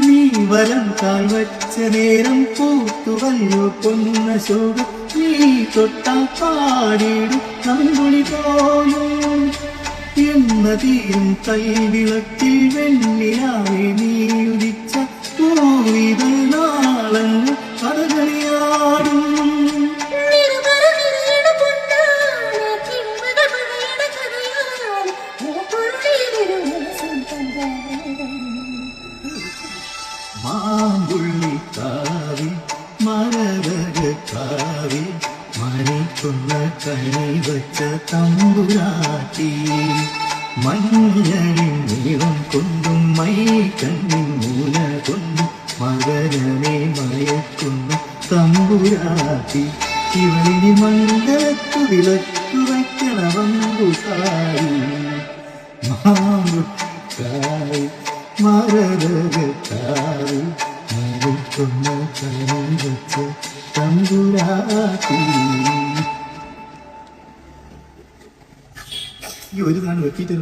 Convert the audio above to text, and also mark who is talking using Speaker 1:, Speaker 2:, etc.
Speaker 1: നീ വലം കാൽ വച്ച നേരം പൂത്തുവല്ലോ പൊന്ന ശോക നീ തൊട്ടാൽ പാടിയിടും നന്ദുണി പോലും എന്നതീരും കൈവിളക്കിൽ വെണ്ണിലാവെ നീ ഉദിച്ച പൂവിതൾ നാളങ്ങൾ കഥകളിയാടും മാമ്പുള്ളിക്കാവിൽ മരതകാവിൽ മണിക്കുന്ന കണി വച്ച തമ്പുരാട്ടി മഞ്ഞളിൻ നീളം കൊണ്ടും മൈ കണ്ണിൻ മൂല കൊണ്ടും മകരനെ മയക്കുന്ന തമ്പുരാട്ടി ഇവളിനി മംഗളത്തു വിളക്കു വയ്ക്കണ വമ്പുകാരി മാമ്പുള്ളിക്കാവിൽ മരതകാവിൽ മണിക്കുന്ന കണി വച്ച തമ്പുരാട്ടി. ഈ ഒരു നാൾ വെക്കിയിട്ട്